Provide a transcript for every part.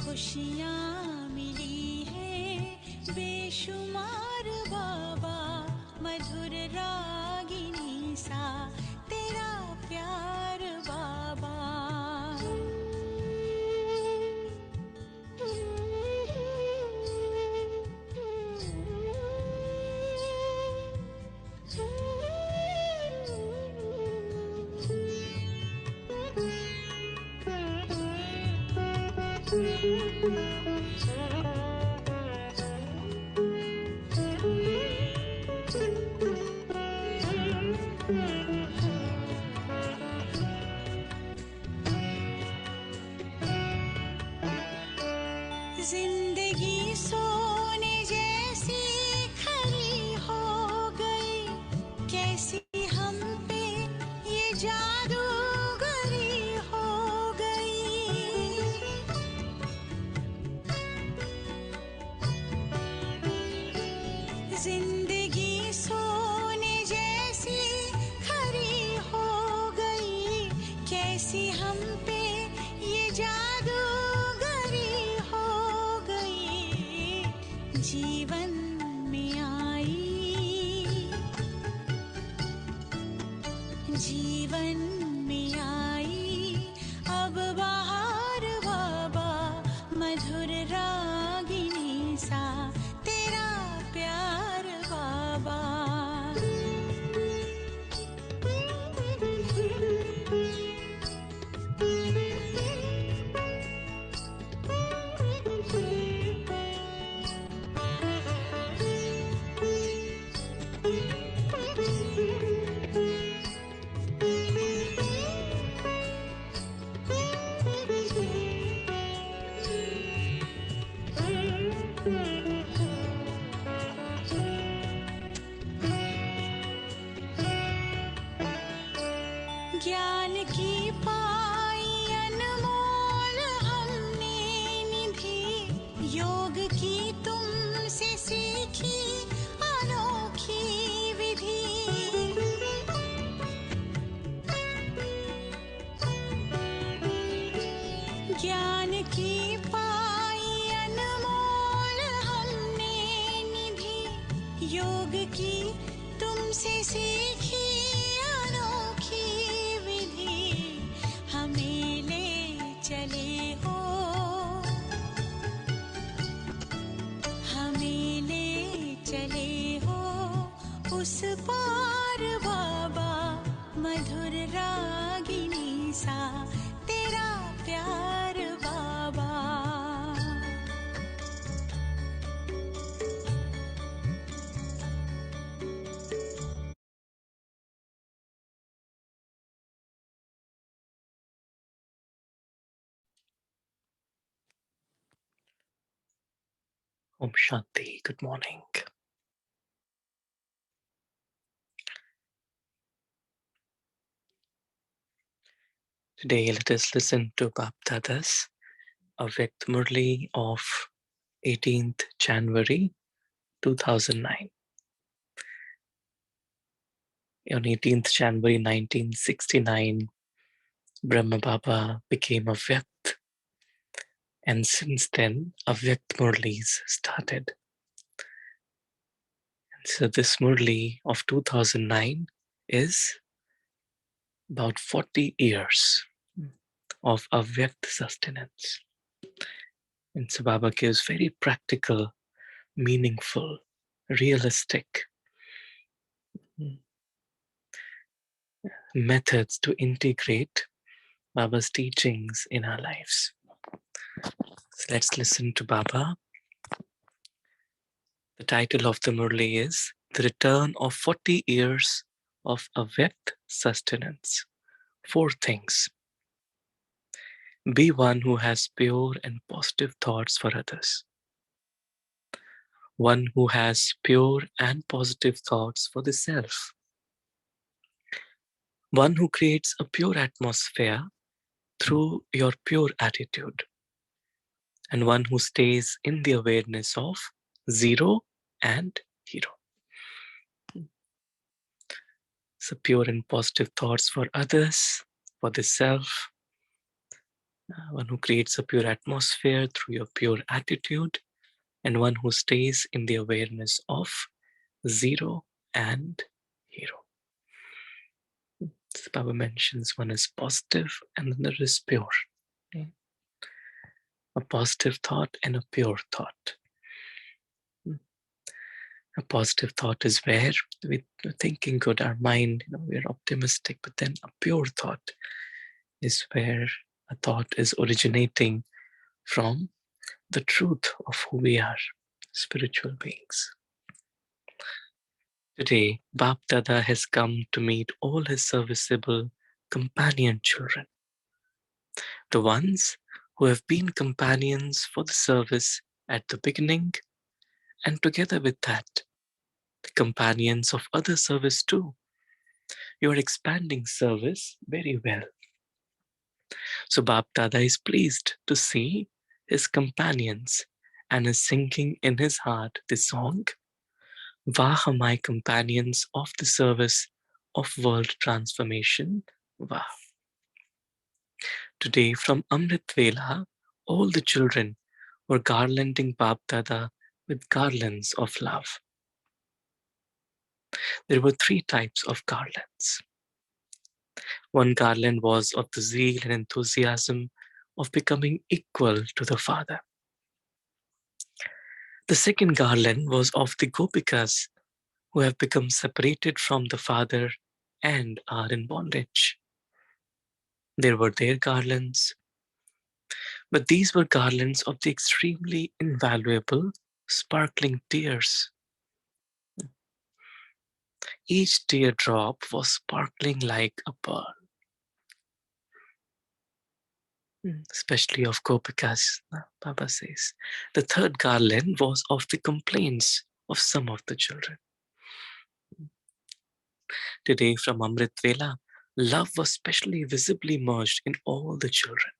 खुशियाँ मिली है बेशुमार बाबा, मधुर रागिनी सा तेरा प्यार बाबा। जिंदगी सोने जैसी खरी हो गई, कैसी हम पे ये जादूगरी हो गई। जिंदगी सोने जैसी खरी हो गई, कैसी हम पे ये जादूगरी हो गई। जीवन में आई, जीवन में आई अब बाहर बाबा, मधुर रागिनी सा तेरा प्यार बाबा। ज्ञान की पाई अनमोल हमने निधि, योग की तुमसे सीखी अनोखी विधि। ज्ञान की पाई अनमोल हमने निधि, योग की तुमसे सीखी अनोखी विधि। हमें ले चले हो, हमें ले चले हो उस पार बाबा, मधुर रागिनी सा तेरा प्यार बाबा। Om Shanti, good morning. Today let us listen to Bap Dada's Avyakt Murli of 18th January 2009. On 18th January 1969, Brahma Baba became Avyakt, and since then Avyakt Murlis started. And so this Murli of 2009 is about 40 years of Avyakt Sustenance. And so Baba gives very practical, meaningful, realistic methods to integrate Baba's teachings in our lives. So let's listen to Baba. The title of the Murli is The Return of 40 Years of Avyakt Sustenance. 4 things. Be one who has pure and positive thoughts for others. One who has pure and positive thoughts for the self. One who creates a pure atmosphere through your pure attitude. And one who stays in the awareness of zero and hero. So pure and positive thoughts for others, for the self. One who creates a pure atmosphere through your pure attitude. And one who stays in the awareness of zero and hero. So Baba mentions one is positive and another is pure. A positive thought and a pure thought. A positive thought is where we're thinking good, our mind, we're optimistic, but then a pure thought is where a thought is originating from the truth of who we are, spiritual beings. Today, Bap Dada has come to meet all his serviceable companion children, the ones who have been companions for the service at the beginning, and together with that, the companions of other service too. You are expanding service very well. So Bap Dada is pleased to see his companions and is singing in his heart the song, Vah, my companions of the service of world transformation, Vah. Today from Amrit Vela, all the children were garlanding Bap Dada with garlands of love. There were 3 types of garlands. One garland was of the zeal and enthusiasm of becoming equal to the Father. The second garland was of the Gopikas who have become separated from the Father and are in bondage. There were their garlands, but these were garlands of the extremely invaluable, sparkling tears. Each teardrop was sparkling like a pearl, especially of Gopikas, Baba says. The third garland was of the complaints of some of the children. Today from Amrit Vela, love was specially visibly merged in all the children.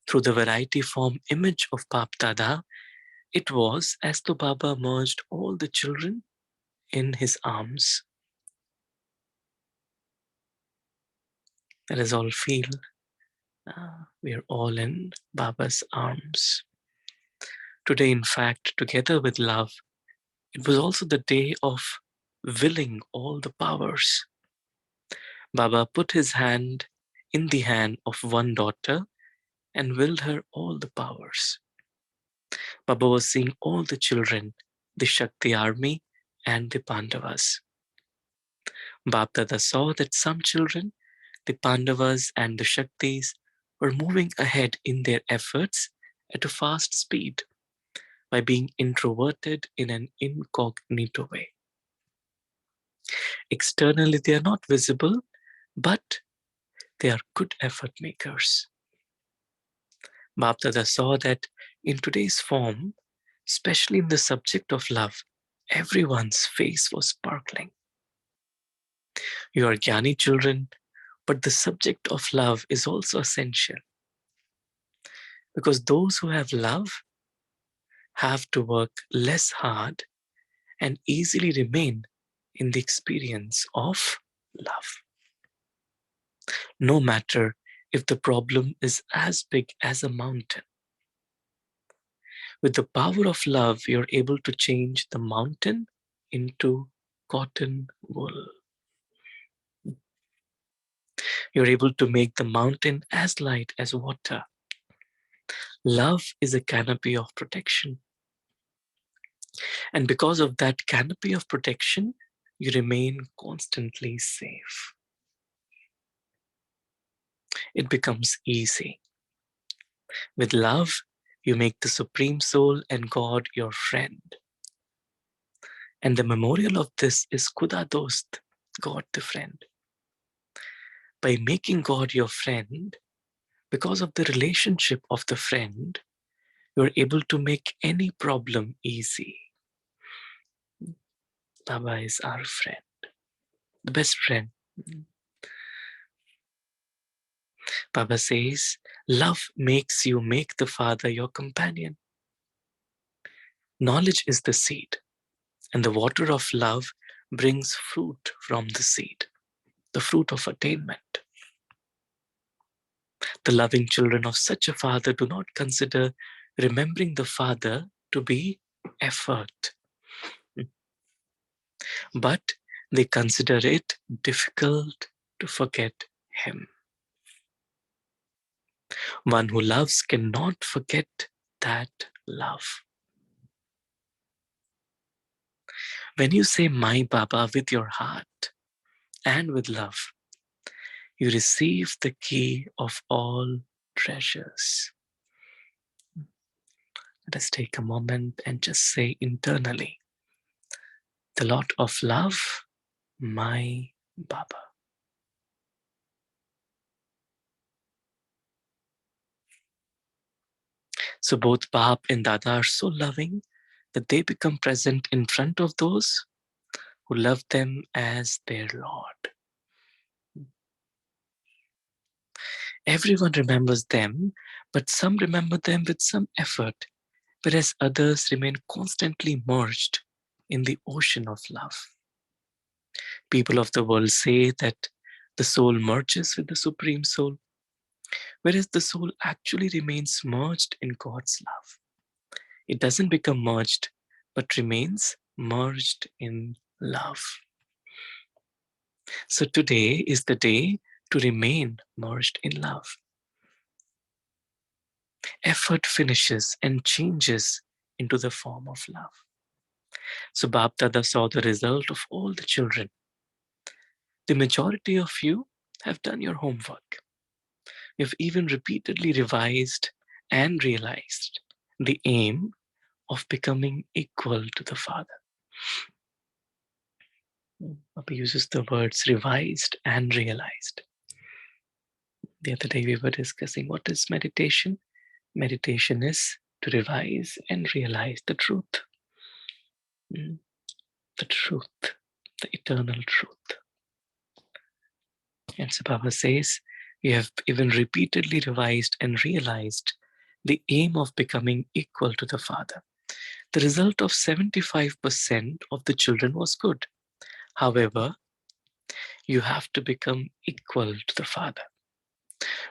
Through the variety form image of Bap Dada, it was as though Baba merged all the children in his arms. Let us all feel we are all in Baba's arms. Today, in fact, together with love, it was also the day of willing all the powers. Baba put his hand in the hand of one daughter and willed her all the powers. Baba was seeing all the children, the Shakti army and the Pandavas. Bap Dada saw that some children, the Pandavas and the Shaktis, were moving ahead in their efforts at a fast speed by being introverted in an incognito way. Externally, they are not visible, but they are good effort makers. Bap Dada saw that in today's form, especially in the subject of love, everyone's face was sparkling. You are Jnani children, but the subject of love is also essential. Because those who have love have to work less hard and easily remain in the experience of love. No matter if the problem is as big as a mountain. With the power of love, you're able to change the mountain into cotton wool. You're able to make the mountain as light as water. Love is a canopy of protection. And because of that canopy of protection, you remain constantly safe. it becomes easy. With love, you make the Supreme Soul and God your friend. And the memorial of this is Khuda Dost, God the friend. By making God your friend, because of the relationship of the friend, you're able to make any problem easy. Baba is our friend, the best friend. Baba says, love makes you make the Father your companion. Knowledge is the seed, and the water of love brings fruit from the seed, the fruit of attainment. The loving children of such a Father do not consider remembering the Father to be effort, but they consider it difficult to forget Him. One who loves cannot forget that love. When you say my Baba with your heart and with love, you receive the key of all treasures. Let us take a moment and just say internally, the lot of love, my Baba. So both Baap and Dada are so loving that they become present in front of those who love them as their Lord. Everyone remembers them, but some remember them with some effort, whereas others remain constantly merged in the ocean of love. People of the world say that the soul merges with the Supreme Soul, whereas the soul actually remains merged in God's love. It doesn't become merged, but remains merged in love. So today is the day to remain merged in love. Effort finishes and changes into the form of love. So Bap Dada saw the result of all the children. The majority of you have done your homework. You've even repeatedly revised and realized the aim of becoming equal to the Father. Baba uses the words revised and realized. The other day we were discussing what is meditation. Meditation is to revise and realize the truth. The truth, the eternal truth. And so Baba says, we have even repeatedly revised and realized the aim of becoming equal to the Father. The result of 75% of the children was good. However, you have to become equal to the Father.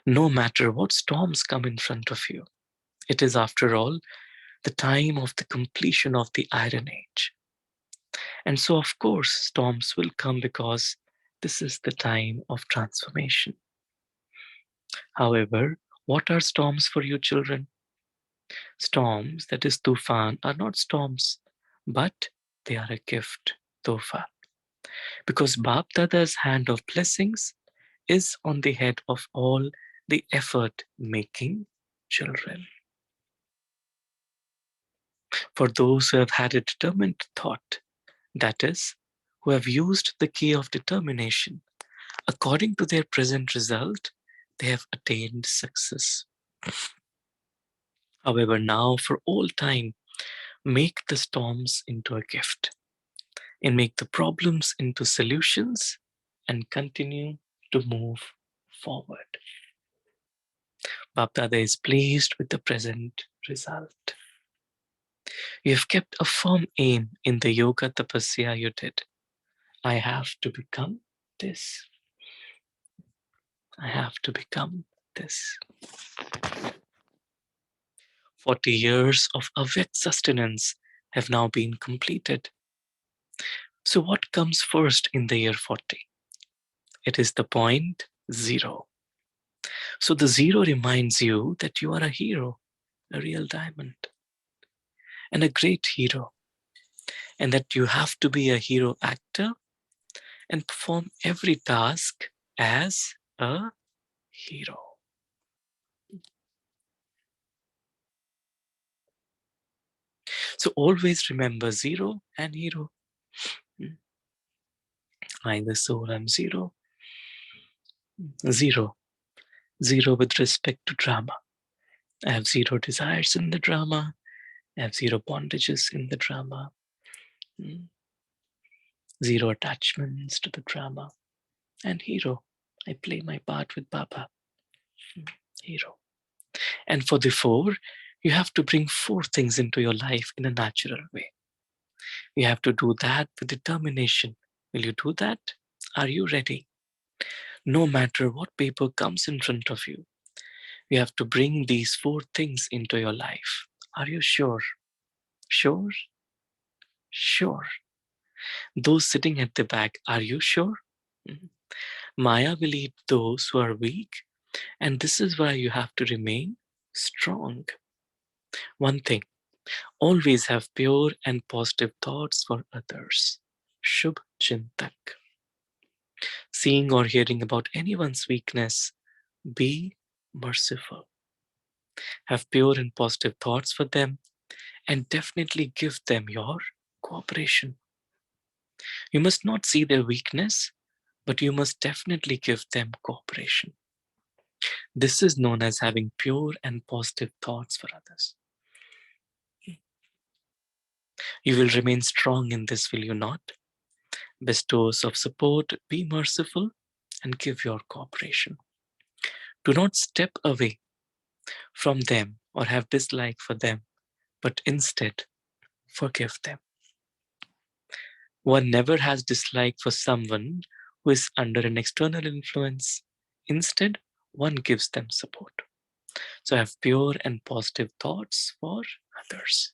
No matter what storms come in front of you, it is, after all, the time of the completion of the Iron Age. And so, of course, storms will come because this is the time of transformation. However, what are storms for you children? Storms, that is tufan, are not storms, but they are a gift, tofa. Because Bap Dada's hand of blessings is on the head of all the effort-making children. For those who have had a determined thought, that is, who have used the key of determination, according to their present result, they have attained success. However, now for all time, make the storms into a gift and make the problems into solutions and continue to move forward. Bap Dada is pleased with the present result. You have kept a firm aim in the yoga tapasya you did. I have to become this. I have to become this. 40 years of Avyakt Sustenance have now been completed. So what comes first in the year 40? It is the point 0. So the 0 reminds you that you are a hero, a real diamond, and a great hero, and that you have to be a hero actor and perform every task as a hero. So always remember zero and hero. I, the soul, am zero. Zero. Zero with respect to drama. I have zero desires in the drama. I have zero bondages in the drama. Zero attachments to the drama. And hero. I play my part with Baba. Hero. And for the four, you have to bring four things into your life in a natural way. You have to do that with determination. Will you do that? Are you ready? No matter what paper comes in front of you, you have to bring these four things into your life. Are you sure? Sure? Sure. Those sitting at the back, are you sure? Maya will eat those who are weak, and this is why you have to remain strong. One thing, always have pure and positive thoughts for others. Shubh Chintak. Seeing or hearing about anyone's weakness, be merciful. Have pure and positive thoughts for them, and definitely give them your cooperation. You must not see their weakness, but you must definitely give them cooperation. This is known as having pure and positive thoughts for others. You will remain strong in this, will you not? Bestows of support, be merciful, and give your cooperation. Do not step away from them or have dislike for them, but instead forgive them. One never has dislike for someone who is under an external influence. Instead, one gives them support. So have pure and positive thoughts for others.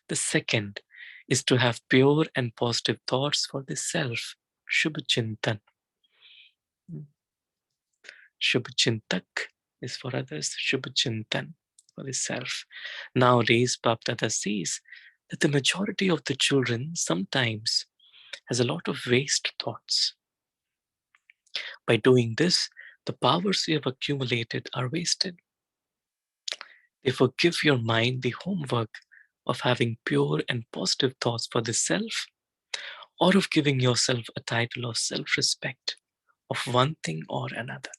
The second is to have pure and positive thoughts for the self. Shubh Chintan. Shubh Chintak is for others. Shubh Chintan for the self. Nowadays, Bapdada sees that the majority of the children sometimes has a lot of waste thoughts. By doing this, the powers you have accumulated are wasted. Therefore, give your mind the homework of having pure and positive thoughts for the self, or of giving yourself a title of self-respect of one thing or another.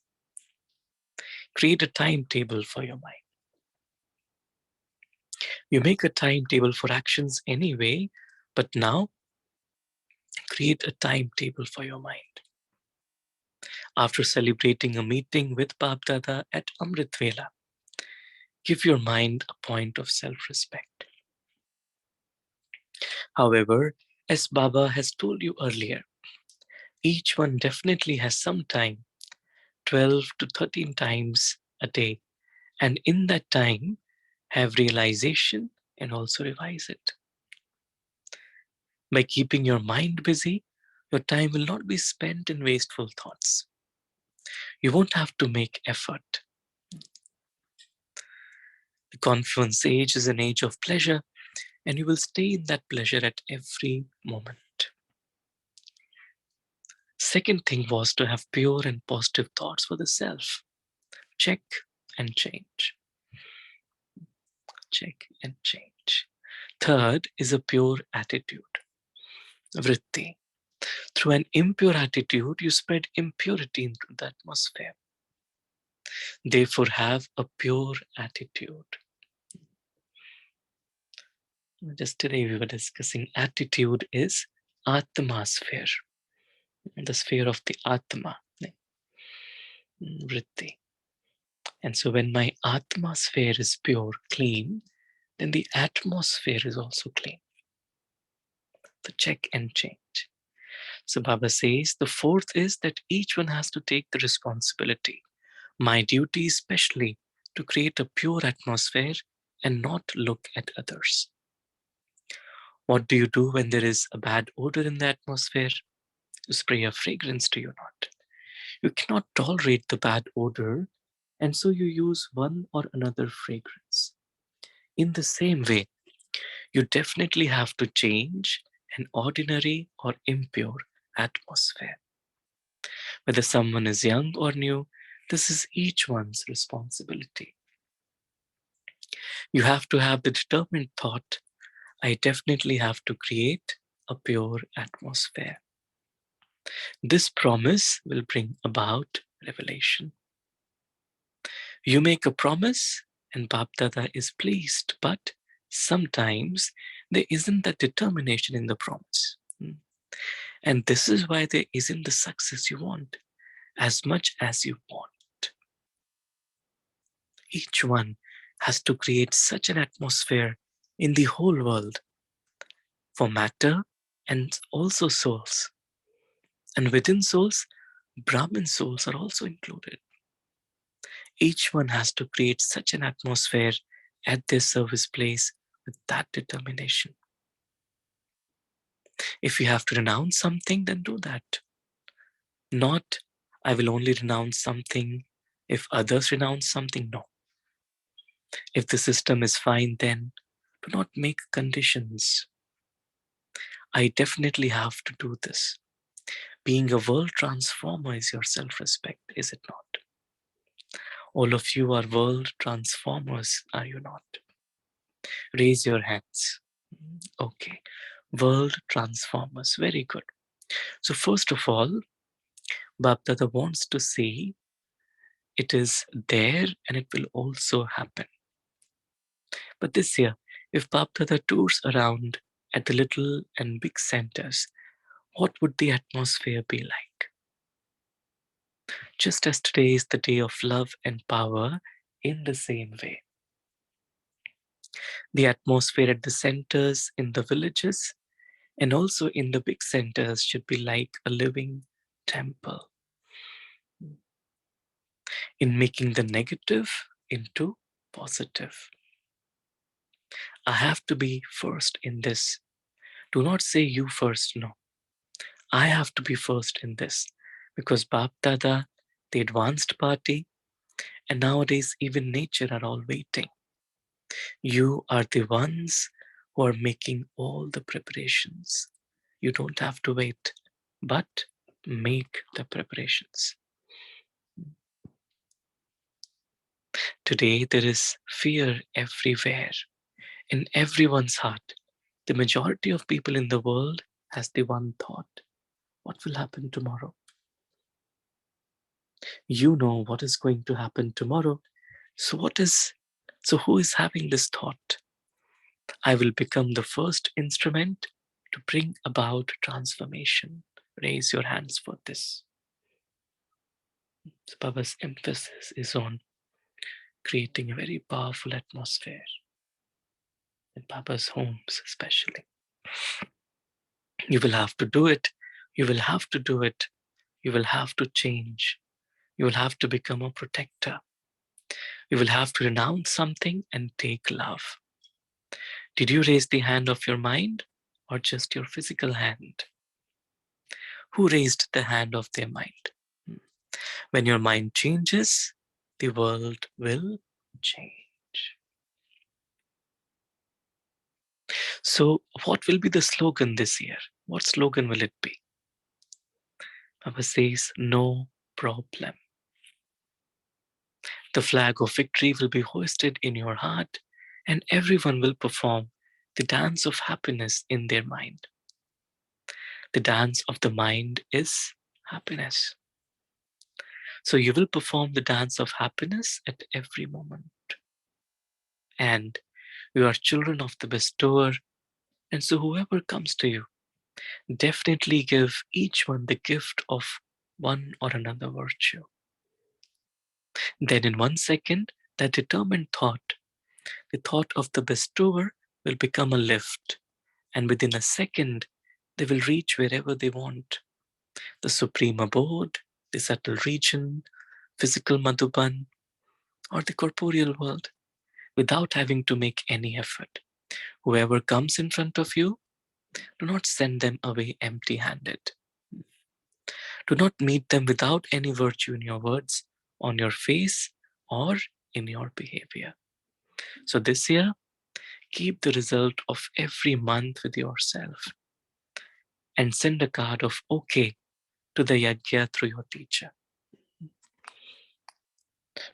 Create a timetable for your mind. You make a timetable for actions anyway, but now create a timetable for your mind. After celebrating a meeting with Bapdada at Amrit Vela, give your mind a point of self-respect. However, as Baba has told you earlier, each one definitely has some time, 12 to 13 times a day, and in that time, have realization and also revise it. By keeping your mind busy, your time will not be spent in wasteful thoughts. You won't have to make effort. The confluence age is an age of pleasure, and you will stay in that pleasure at every moment. Second thing was to have pure and positive thoughts for the self. Check and change. Check and change. Third is a pure attitude. Vritti. Through an impure attitude, you spread impurity into the atmosphere. Therefore, have a pure attitude. Just today we were discussing attitude is Atma sphere, the sphere of the Atma, Vritti. And so when my Atma sphere is pure, clean, then the atmosphere is also clean. So check and change. So Baba says the fourth is that each one has to take the responsibility. My duty is especially to create a pure atmosphere and not look at others. What do you do when there is a bad odor in the atmosphere? You spray a fragrance, do you not? You cannot tolerate the bad odor, and so you use one or another fragrance. In the same way, you definitely have to change an ordinary or impure atmosphere. Whether someone is young or new, this is each one's responsibility. You have to have the determined thought I definitely have to create a pure atmosphere. This promise will bring about revelation. You make a promise and Bapdada is pleased, but sometimes there isn't that determination in the promise. And this is why there isn't the success you want as much as you want. Each one has to create such an atmosphere in the whole world for matter and also souls. And within souls, Brahmin souls are also included. Each one has to create such an atmosphere at their service place with that determination. If you have to renounce something, then do that. Not, I will only renounce something if others renounce something. No. If the system is fine, then do not make conditions. I definitely have to do this. Being a world transformer is your self-respect, is it not? All of you are world transformers, are you not? Raise your hands. Okay. World transformers. Very good. So first of all, Bapdada wants to say it is there and it will also happen. But this year, if Bapdada tours around at the little and big centers, what would the atmosphere be like? Just as today is the day of love and power, in the same way, the atmosphere at the centers, in the villages, and also in the big centers should be like a living temple in making the negative into positive. I have to be first in this. Do not say you first, no. I have to be first in this because Bap Dada, the advanced party, and nowadays even nature are all waiting. You are the ones who are making all the preparations. You don't have to wait, but make the preparations. Today there is fear everywhere, in everyone's heart. The majority of people in the world has the one thought: what will happen tomorrow? You know what is going to happen tomorrow. So who is having this thought? I will become the first instrument to bring about transformation. Raise your hands for this. So Baba's emphasis is on creating a very powerful atmosphere in Baba's homes especially. You will have to do it. You will have to do it. You will have to change. You will have to become a protector. You will have to renounce something and take love. Did you raise the hand of your mind or just your physical hand? Who raised the hand of their mind? When your mind changes, the world will change. So what will be the slogan this year? What slogan will it be? Baba says, no problem. The flag of victory will be hoisted in your heart and everyone will perform the dance of happiness in their mind. The dance of the mind is happiness. So you will perform the dance of happiness at every moment. And you are children of the bestower. And so whoever comes to you, definitely give each one the gift of one or another virtue. Then in 1 second, that determined thought, the thought of the bestower, will become a lift. And within a second, they will reach wherever they want. The supreme abode, the subtle region, physical Madhuban, or the corporeal world, without having to make any effort. Whoever comes in front of you, do not send them away empty-handed. Do not meet them without any virtue in your words, on your face, or in your behavior. So this year, keep the result of every month with yourself and send a card of okay to the yajna through your teacher.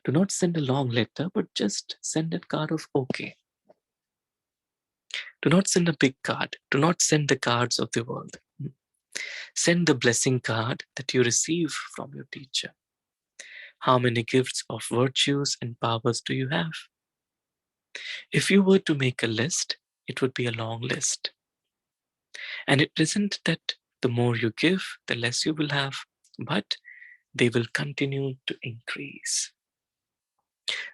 Do not send a long letter, but just send a card of okay. Do not send a big card. Do not send the cards of the world. Send the blessing card that you receive from your teacher. How many gifts of virtues and powers do you have? If you were to make a list, it would be a long list. And it isn't that the more you give, the less you will have, but they will continue to increase.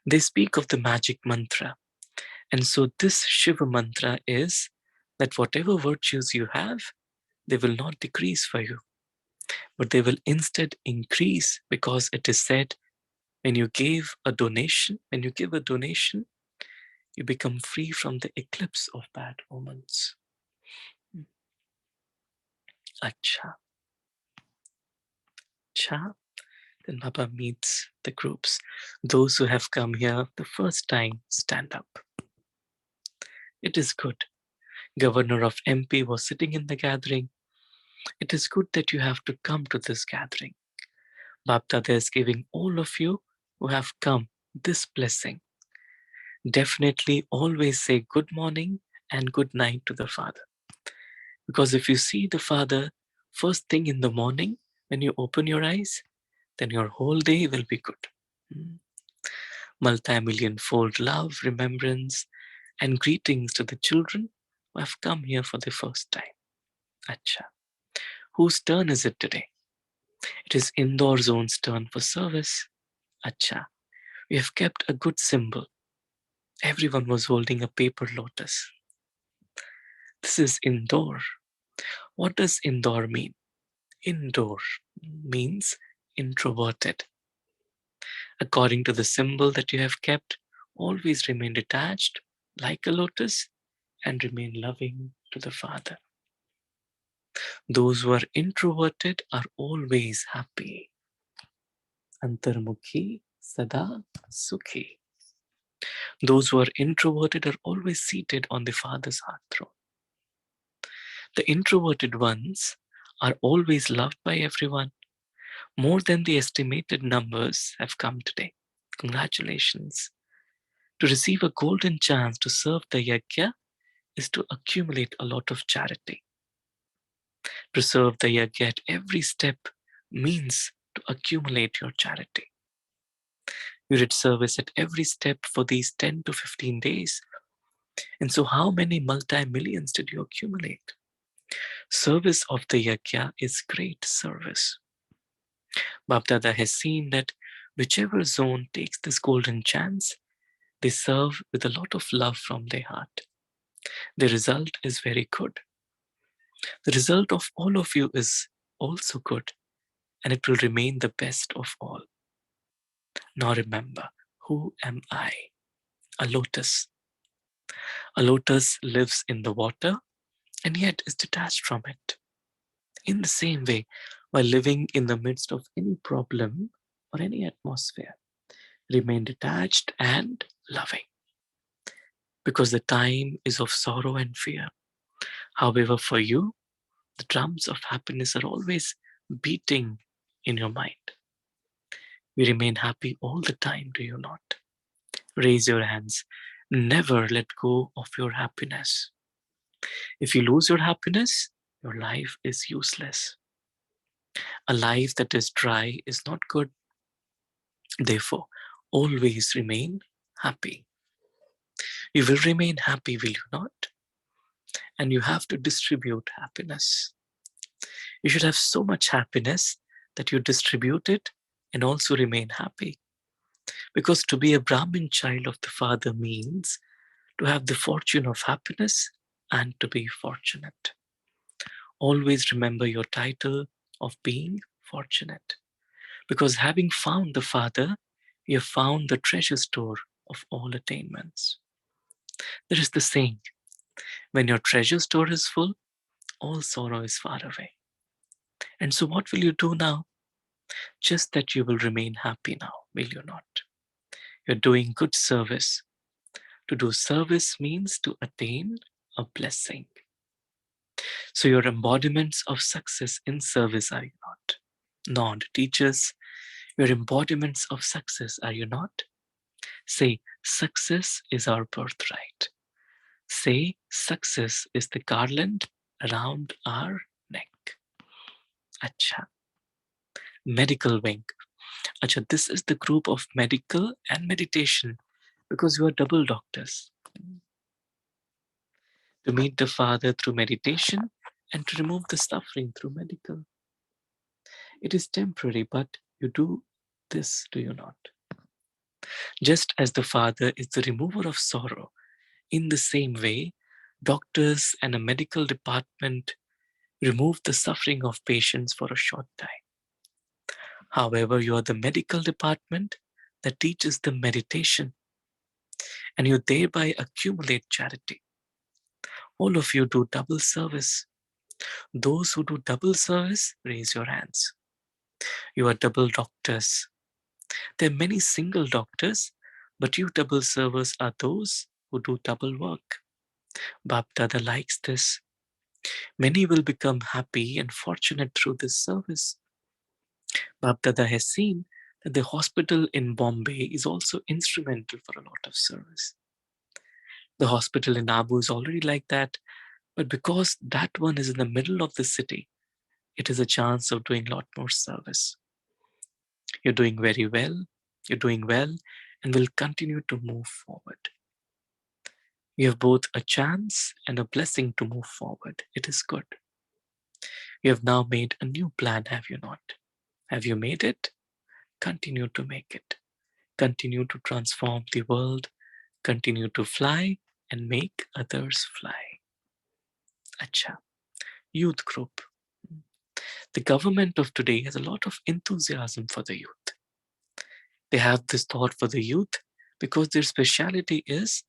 They speak of the magic mantra. And so this Shiva mantra is that whatever virtues you have, they will not decrease for you, but they will instead increase, because it is said, when you give a donation, you become free from the eclipse of bad omens. Acha. Cha. Then Baba meets the groups. Those who have come here the first time, stand up. It is good. Governor of MP was sitting in the gathering. It is good that you have to come to this gathering. Bapdada is giving all of you who have come this blessing. Definitely always say good morning and good night to the Father. Because if you see the Father first thing in the morning, when you open your eyes, then your whole day will be good. Multi-million-fold love, remembrance, and greetings to the children who have come here for the first time. Acha. Whose turn is it today? It is Indore Zone's turn for service. Acha. We have kept a good symbol. Everyone was holding a paper lotus. This is Indore. What does Indore mean? Indore means introverted. According to the symbol that you have kept, always remain detached like a lotus and remain loving to the Father. Those who are introverted are always happy. Antarmukhi sada sukhi. Those who are introverted are always seated on the Father's heart throne. The introverted ones are always loved by everyone. More than the estimated numbers have come today. Congratulations. To receive a golden chance to serve the yajna is to accumulate a lot of charity. To serve the yajna at every step means to accumulate your charity. You did service at every step for these 10 to 15 days. And so how many multi-millions did you accumulate? Service of the yajna is great service. Bapdada has seen that whichever zone takes this golden chance, they serve with a lot of love from their heart. The result is very good. The result of all of you is also good, and it will remain the best of all. Now remember, who am I? A lotus. A lotus lives in the water and yet is detached from it. In the same way, while living in the midst of any problem or any atmosphere, remain detached and loving. Because the time is of sorrow and fear. However, for you, the drums of happiness are always beating in your mind. You remain happy all the time, do you not? Raise your hands. Never let go of your happiness. If you lose your happiness, your life is useless. A life that is dry is not good. Therefore, always remain happy. You will remain happy, will you not? And you have to distribute happiness. You should have so much happiness that you distribute it and also remain happy. Because to be a Brahmin child of the Father means to have the fortune of happiness and to be fortunate. Always remember your title of being fortunate. Because having found the Father, you have found the treasure store of all attainments. There is the saying, when your treasure store is full, all sorrow is far away. And so what will you do now? Just that you will remain happy now, will you not? You're doing good service. To do service means to attain a blessing. So your embodiments of success in service are you not? Nod, teachers, your embodiments of success are you not? Say, success is our birthright. Say, success is the garland around our neck. Acha. Medical wing. Acha, this is the group of medical and meditation because you are double doctors. To meet the Father through meditation and to remove the suffering through medical. It is temporary, but you do this, do you not? Just as the Father is the remover of sorrow, in the same way, doctors and a medical department remove the suffering of patients for a short time. However, you are the medical department that teaches them meditation, and you thereby accumulate charity. All of you do double service. Those who do double service, raise your hands. You are double doctors. There are many single doctors, but you double servers are those who do double work. Bap Dada likes this. Many will become happy and fortunate through this service. Bap Dada has seen that the hospital in Bombay is also instrumental for a lot of service. The hospital in Abu is already like that, but because that one is in the middle of the city, it is a chance of doing a lot more service. You're doing very well, and will continue to move forward. You have both a chance and a blessing to move forward. It is good. You have now made a new plan, have you not? Have you made it? Continue to make it. Continue to transform the world. Continue to fly and make others fly. Acha. Youth group. The government of today has a lot of enthusiasm for the youth. They have this thought for the youth because their speciality is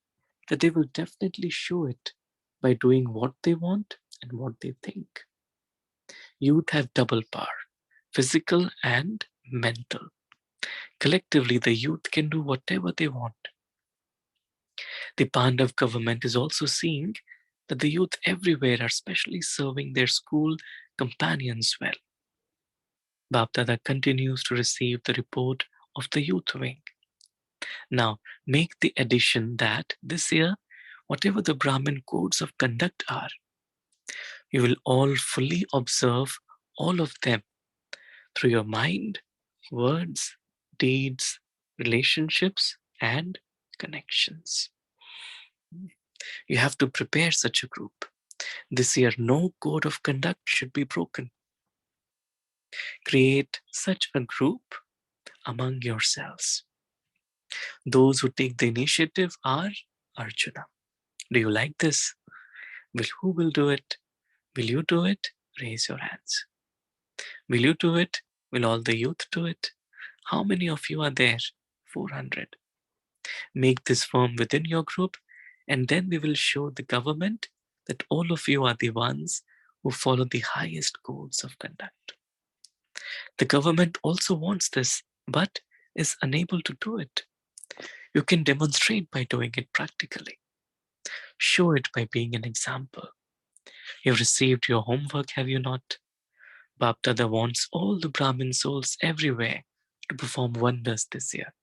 that they will definitely show it by doing what they want and what they think. Youth have double power, physical and mental. Collectively, the youth can do whatever they want. The Pandav government is also seeing that the youth everywhere are specially serving their school companions well. Bapdada continues to receive the report of the youth wing. Now, make the addition that this year, whatever the Brahmin codes of conduct are, you will all fully observe all of them through your mind, words, deeds, relationships, and connections. You have to prepare such a group. This year, no code of conduct should be broken. Create such a group among yourselves. Those who take the initiative are Arjuna. Do you like this? Who will do it? Will you do it? Raise your hands. Will you do it? Will all the youth do it? How many of you are there? 400. Make this firm within your group, and then we will show the government that all of you are the ones who follow the highest codes of conduct. The government also wants this, but is unable to do it. You can demonstrate by doing it practically. Show it by being an example. You've received your homework, have you not? Bapdada wants all the Brahmin souls everywhere to perform wonders this year.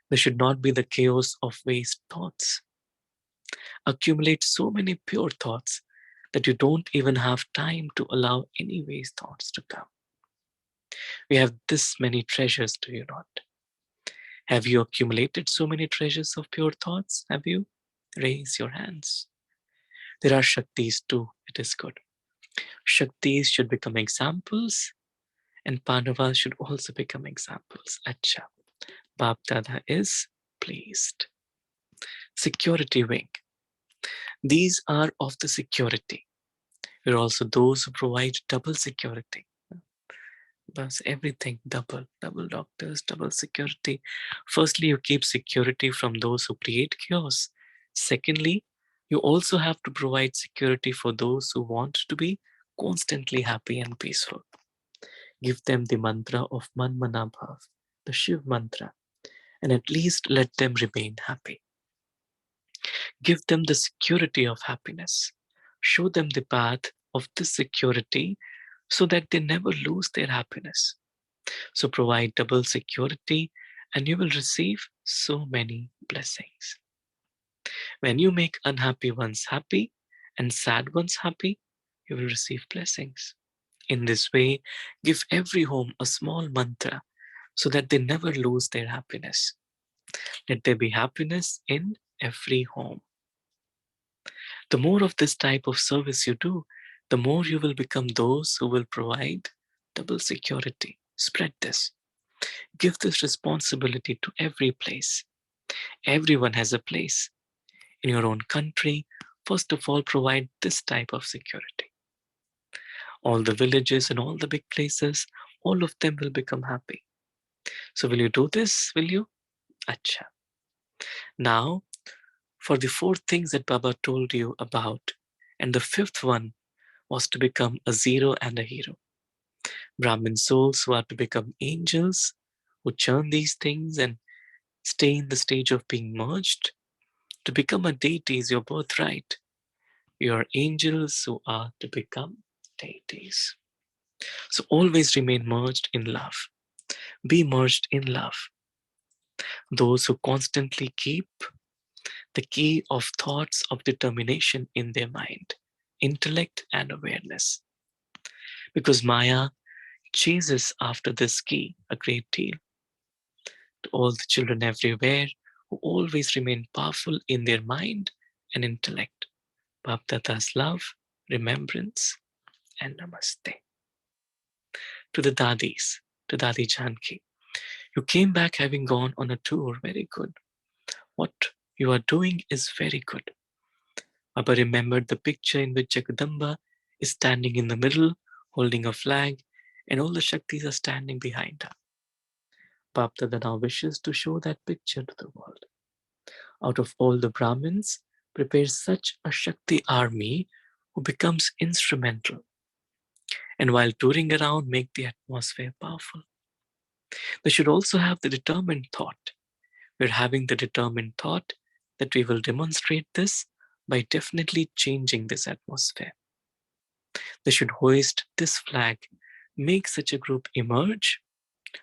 There should not be the chaos of waste thoughts. Accumulate so many pure thoughts that you don't even have time to allow any waste thoughts to come. We have this many treasures, do you not? Have you accumulated so many treasures of pure thoughts? Have you? Raise your hands. There are Shaktis too. It is good. Shaktis should become examples, and Pandavas should also become examples. Acha. Bap Dada is pleased. Security wing. These are of the security. We're also those who provide double security. Thus, everything double doctors, double security. Firstly, you keep security from those who create chaos. Secondly, you also have to provide security for those who want to be constantly happy and peaceful. Give them the mantra of Manmana Bhav, the Shiv mantra, and at least let them remain happy. Give them the security of happiness. Show them the path of this security so that they never lose their happiness. So provide double security and you will receive so many blessings. When you make unhappy ones happy and sad ones happy, you will receive blessings. In this way, give every home a small mantra so that they never lose their happiness. Let there be happiness in every home. The more of this type of service you do, the more you will become those who will provide double security. Spread this. Give this responsibility to every place. Everyone has a place. In your own country, first of all, provide this type of security. All the villages and all the big places, all of them will become happy. So will you do this? Will you? Acha. Now, for the four things that Baba told you about, and the fifth one was to become a zero and a hero. Brahmin souls who are to become angels, who churn these things and stay in the stage of being merged. To become a deity is your birthright. You are angels who are to become deities. So always remain merged in love. Be merged in love. Those who constantly keep the key of thoughts of determination in their mind, intellect, and awareness. Because Maya chases after this key a great deal. To all the children everywhere who always remain powerful in their mind and intellect. Bapdada's love, remembrance, and namaste. To the Dadis, to Dadi Janki, you came back having gone on a tour, very good. What you are doing is very good. Baba remembered the picture in which Jagadamba is standing in the middle, holding a flag, and all the Shaktis are standing behind her. Bapdada now wishes to show that picture to the world. Out of all the Brahmins, prepare such a Shakti army who becomes instrumental, and while touring around, make the atmosphere powerful. They should also have the determined thought. We're having the determined thought that we will demonstrate this by definitely changing this atmosphere. They should hoist this flag, make such a group emerge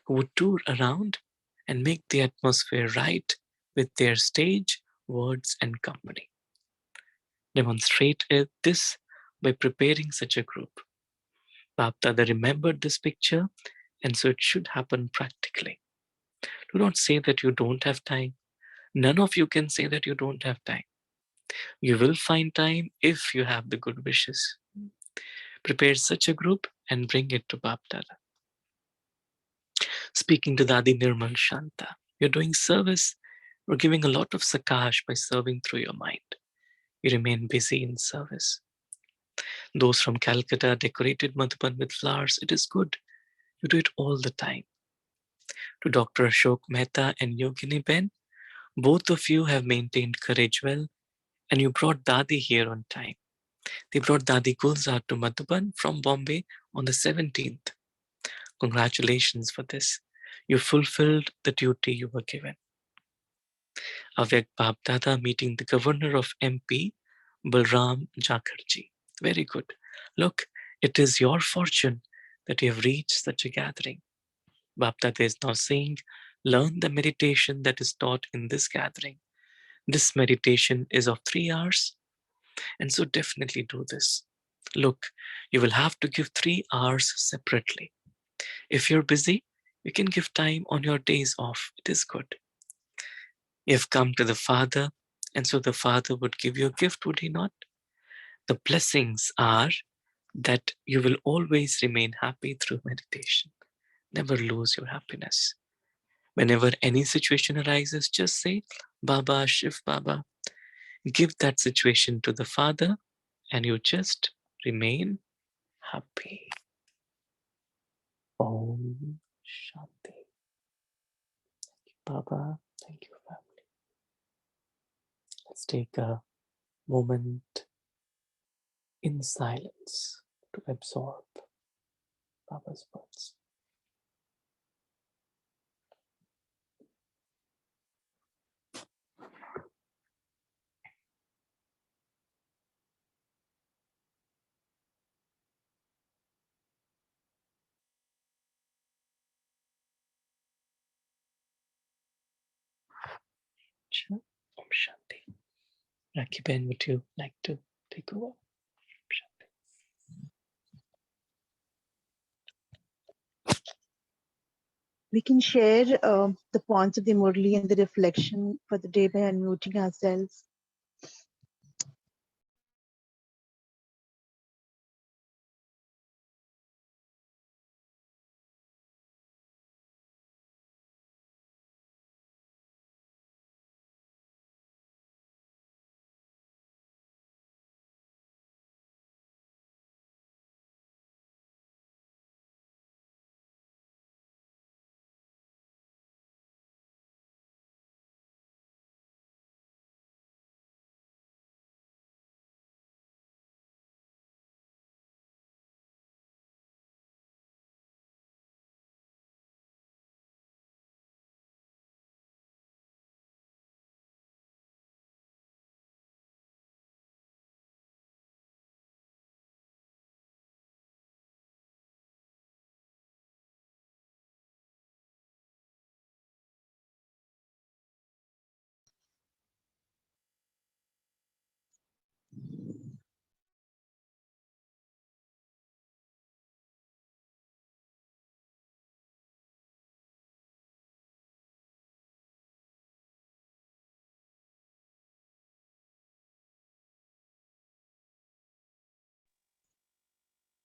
who would tour around and make the atmosphere right with their stage, words, and company. Demonstrate this by preparing such a group. Bapdada remembered this picture, and so it should happen practically. Do not say that you don't have time. None of you can say that you don't have time. You will find time if you have the good wishes. Prepare such a group and bring it to Bapdada. Speaking to Dadi Nirmal Shanta, you're doing service. You're giving a lot of sakash by serving through your mind. You remain busy in service. Those from Calcutta decorated Madhuban with flowers. It is good. You do it all the time. To Dr. Ashok Mehta and Yogini Ben, both of you have maintained courage well, and you brought Dadi here on time. They brought Dadi Gulzar to Madhuban from Bombay on the 17th. Congratulations for this. You fulfilled the duty you were given. Avyakt Babdada meeting the governor of MP, Balram Jakharji. Very good. Look, it is your fortune that you have reached such a gathering. Babdada is now saying, learn the meditation that is taught in this gathering. This meditation is of 3 hours, and so definitely do this. Look, you will have to give 3 hours separately. If you're busy, you can give time on your days off. It is good. You have come to the Father, and so the Father would give you a gift, would he not? The blessings are that you will always remain happy through meditation. Never lose your happiness. Whenever any situation arises, just say, Baba, Shiv Baba. Give that situation to the Father, and you just remain happy. Om Shanti. Thank you, Baba. Thank you, family. Let's take a moment in silence to absorb Baba's words. Om Shanti. Rakhi Ben, would you like to take over? We can share the points of the Murli and the reflection for the day by unmuting ourselves.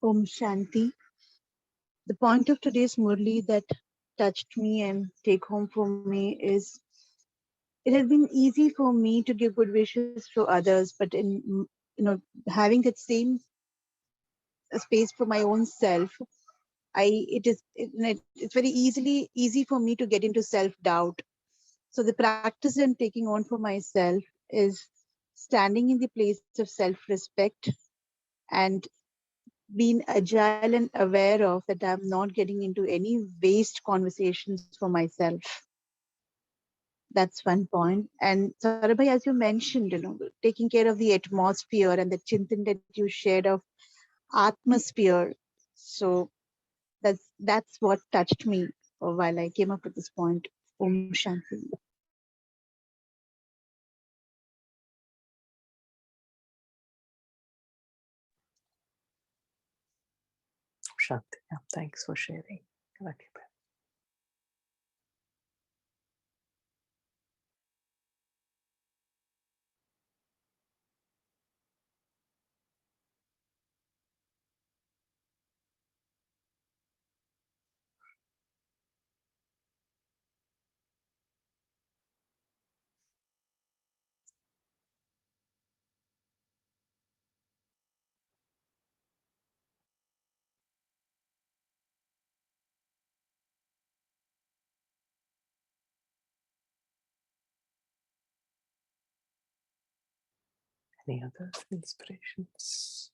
Om Shanti. The point of today's Murli that touched me and take home for me is it has been easy for me to give good wishes to others, but in having that same space for my own self, it's very easy for me to get into self doubt. So the practice I'm taking on for myself is standing in the place of self respect and being agile and aware of that I'm not getting into any waste conversations for myself. That's one point. And Sarabhai, as you mentioned, taking care of the atmosphere and the chintan that you shared of atmosphere. So that's what touched me while I came up with this point. Om Shanti. Shanti, yeah, thanks for sharing. Rakhi Ben. Any other inspirations?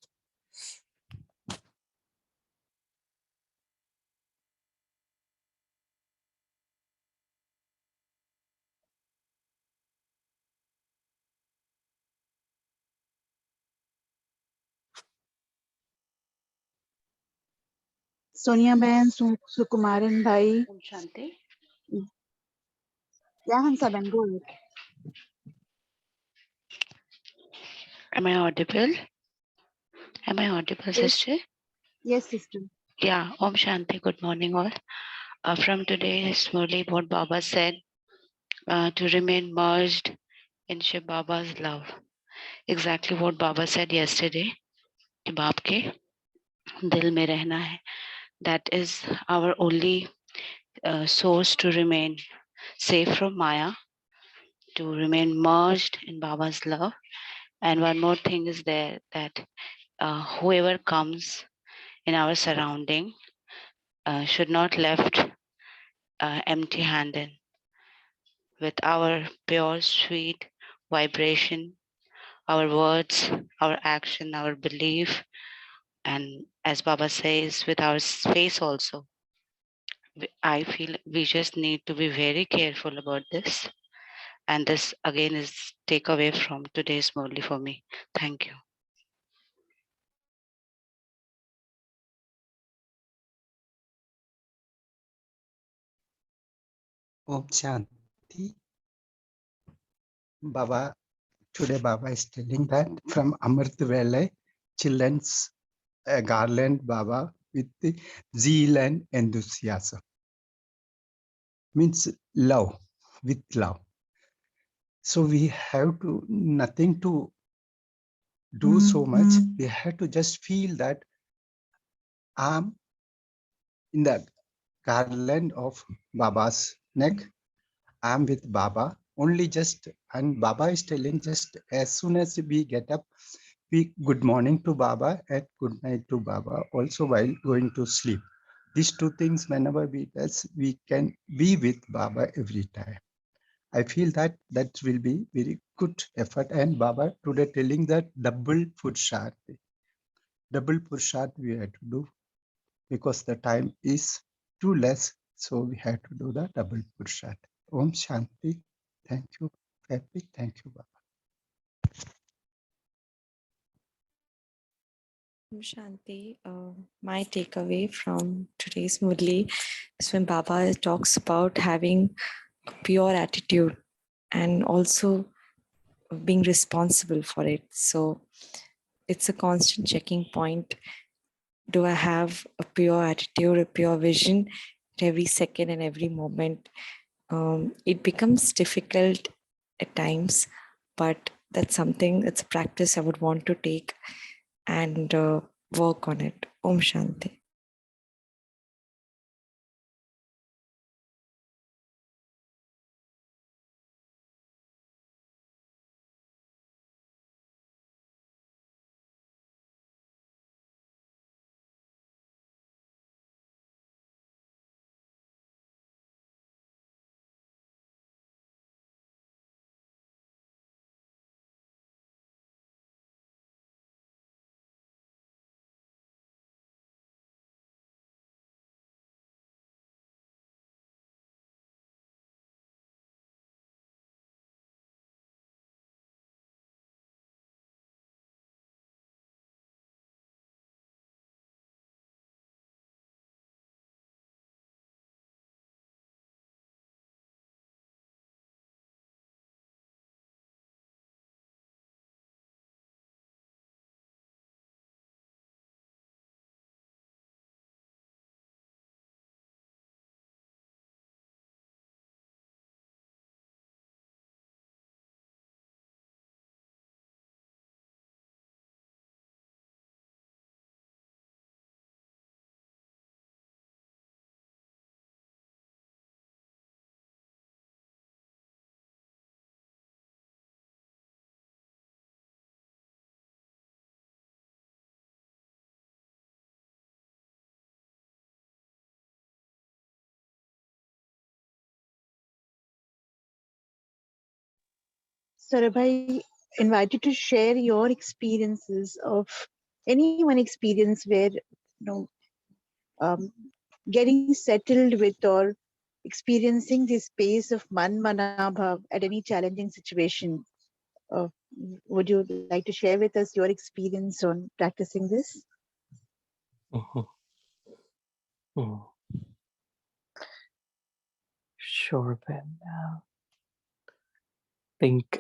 Sonia Ben, Sukumaran Bhai. Om Shanti. Yeah, Hansa Ben, go ahead. Am I audible? Am I audible, Yes. sister? Yes, sister. Yeah. Om Shanti. Good morning, all. From today's Murli, what Baba said, to remain merged in Shiv Baba's love. Exactly what Baba said yesterday. कि बाप के दिल में रहना है. That is our only source to remain safe from Maya, to remain merged in Baba's love. And one more thing is there, that whoever comes in our surrounding should not left empty handed. With our pure, sweet vibration, our words, our action, our belief, and as Baba says, with our space also. I feel we just need to be very careful about this. And this again is takeaway from today's Murli for me. Thank you. Om Shanti. Baba Today, Baba is telling that from Amrit Valley, children's garland Baba with the zeal and enthusiasm. Means love, with love. So we have to nothing to do so much. We have to just feel that I'm in the garland of Baba's neck. I'm with Baba. Only just, and Baba is telling just as soon as we get up, we good morning to Baba and good night to Baba. Also while going to sleep. These two things, whenever we does, we can be with Baba every time. I feel that that will be very good effort. And Baba today telling that double purshat. Double purshat we have to do because the time is too less. So we have to do the double purshat. Om Shanti. Thank you, Happy. Thank you, Baba. Shanti, my takeaway from today's Murli is when Baba talks about having a pure attitude and also being responsible for it. So it's a constant checking point. Do I have a pure attitude, a pure vision at every second and every moment? It becomes difficult at times, but that's something, it's a practice I would want to take and work on it. Om Shanti. Sarabhai, invited to share your experiences of any one experience where um, getting settled with or experiencing the space of man manabhav at any challenging situation. Uh, would you like to share with us your experience on practicing this? Mhm. Mm. Sure, Ben. I think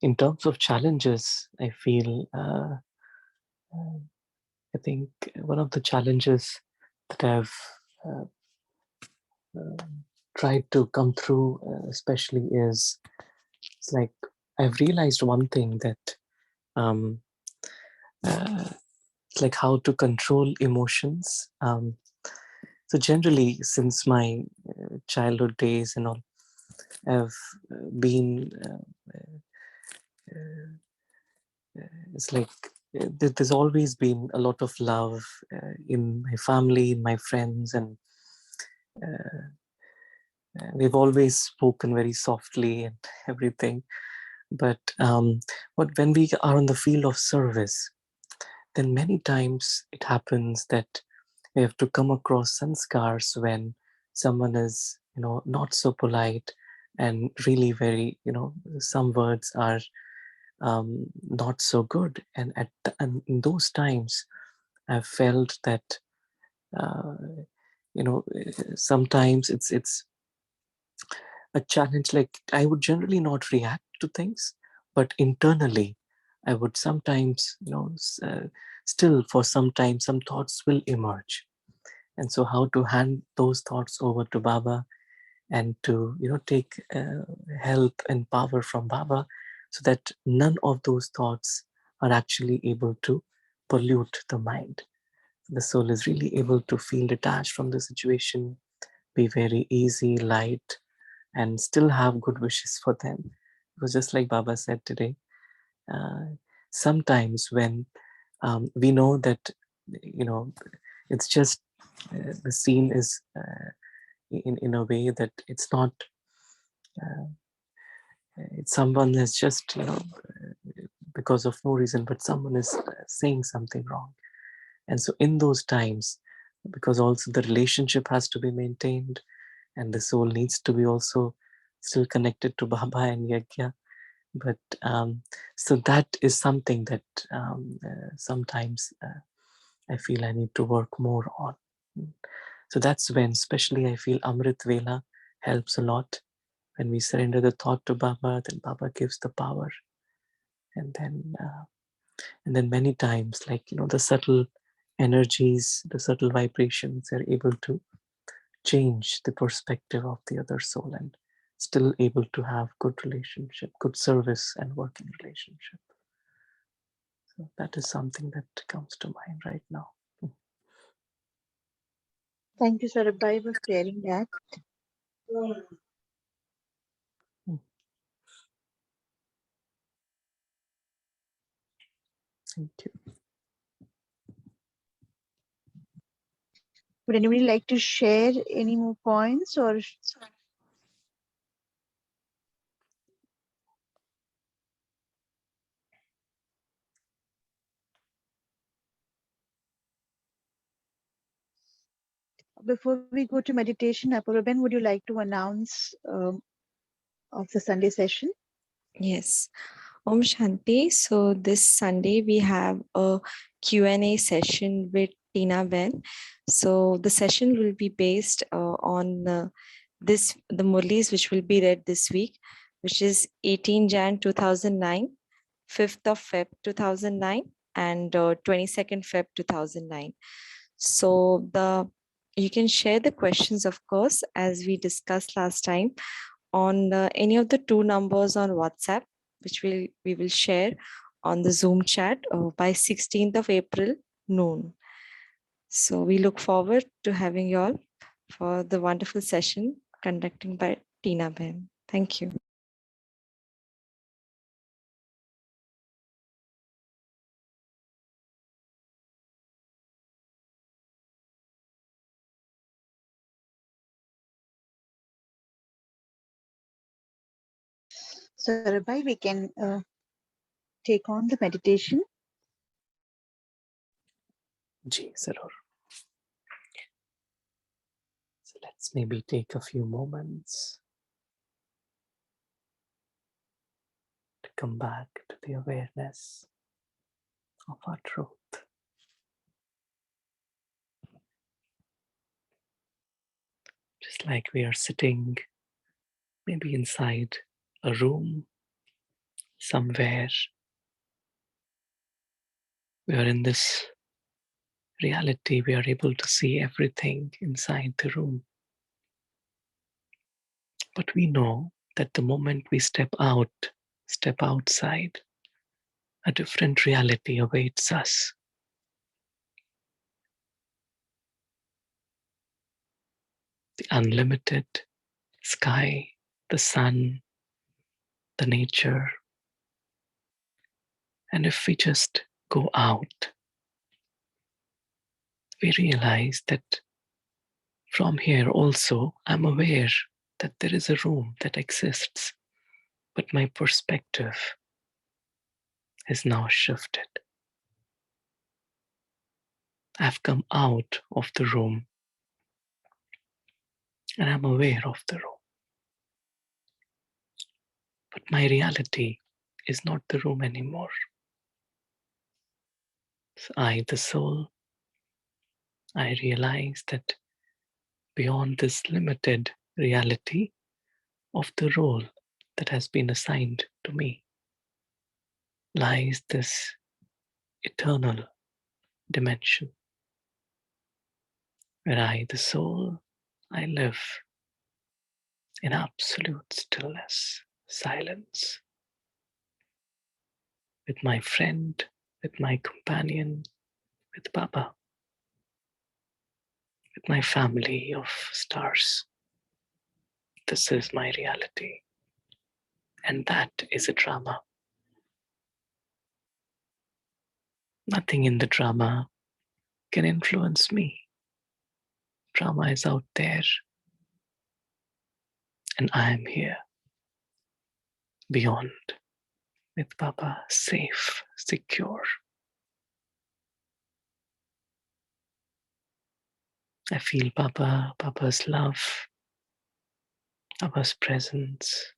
in terms of challenges, I feel I think one of the challenges that I've uh, uh, tried to come through, especially is it's like I've realized one thing that um, it's like how to control emotions. So generally, since my childhood days and all, I've been it's like there's always been a lot of love in my family, in my friends, and we've always spoken very softly and everything. But when we are on the field of service, then many times it happens that we have to come across sanskars when someone is, not so polite and really very, some words are not so good. And in those times, I've felt that, uh, sometimes it's a challenge. Like I would generally not react to things, but internally, I would sometimes, still for some time, some thoughts will emerge. And so how to hand those thoughts over to Baba and to, take help and power from Baba so that none of those thoughts are actually able to pollute the mind. The soul is really able to feel detached from the situation, be very easy, light, and still have good wishes for them. Because just like Baba said today, sometimes when we know that, it's just the scene is in a way that it's not, it's someone has just, because of no reason, but someone is saying something wrong. And so in those times, because also the relationship has to be maintained and the soul needs to be also still connected to Baba and Yajna. But so that is something that sometimes I feel I need to work more on. So that's when, especially, I feel Amrit Vela helps a lot. When we surrender the thought to Baba, then Baba gives the power. And then many times, like, the subtle energies, the subtle vibrations are able to change the perspective of the other soul and still able to have good relationship, good service and working relationship. So that is something that comes to mind right now. Thank you, Sarabhai, for sharing that. Thank you. Would anybody like to share any more points or before we go to meditation, Apuraben, would you like to announce of the Sunday session? Yes. Om Shanti. So this Sunday we have a Q&A session with Tina Ben. So the session will be based on the Murlis which will be read this week, which is 18 Jan 2009, 5th of Feb 2009, and 22nd Feb 2009. So you can share the questions, of course, as we discussed last time, on any of the two numbers on WhatsApp, which we will share on the Zoom chat by 16th of April noon. So we look forward to having you all for the wonderful session conducted by Tina Ben. Thank you. Sarabhai, we can take on the meditation. Ji, Saror. So let's maybe take a few moments to come back to the awareness of our truth. Just like we are sitting maybe inside a room somewhere, we are in this reality, we are able to see everything inside the room. But we know that the moment we step outside, a different reality awaits us. The unlimited sky, the sun, the nature. And if we just go out, we realize that from here also I'm aware that there is a room that exists, but my perspective is now shifted. I've come out of the room and I'm aware of the room. But my reality is not the room anymore. So I, the soul, I realize that beyond this limited reality of the role that has been assigned to me, lies this eternal dimension where I, the soul, I live in absolute stillness, silence, with my friend, with my companion, with Baba, with my family of stars. This is my reality. And that is a drama. Nothing in the drama can influence me. Drama is out there, and I am here, beyond, with Baba, safe, secure. I feel Baba's love, Baba's presence.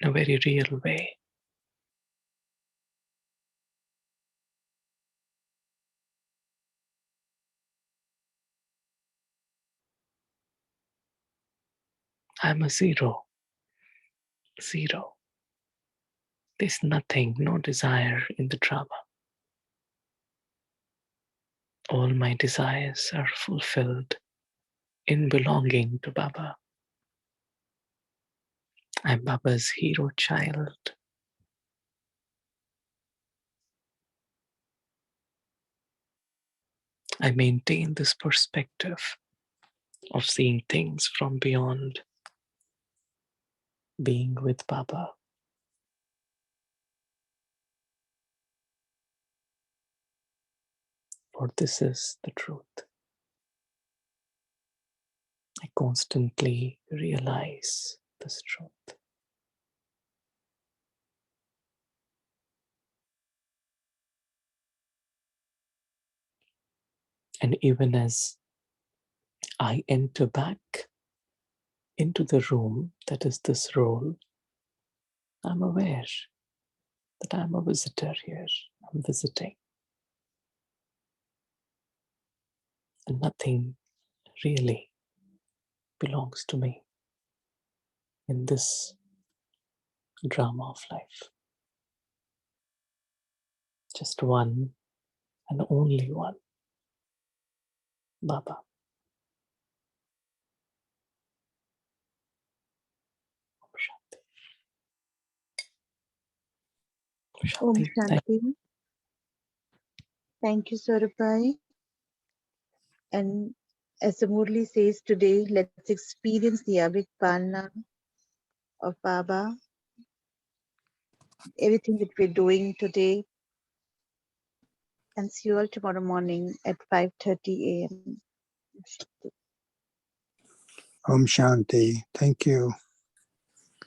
In a very real way. I'm a zero. Zero. There's nothing, no desire in the drama. All my desires are fulfilled in belonging to Baba. I'm Baba's hero child. I maintain this perspective of seeing things from beyond, being with Baba. For this is the truth. I constantly realize this truth. And even as I enter back into the room that is this role, I'm aware that I'm a visitor here. I'm visiting. And nothing really belongs to me in this drama of life. Just one and only one, Baba. Om Shanti. Shanti. Thank you, Saurabhai. And as the Murli says today, let's experience the Avyakt Palna of Baba. Everything that we're doing today. And see you all tomorrow morning at 5:30 a.m. Om Shanti. Thank you.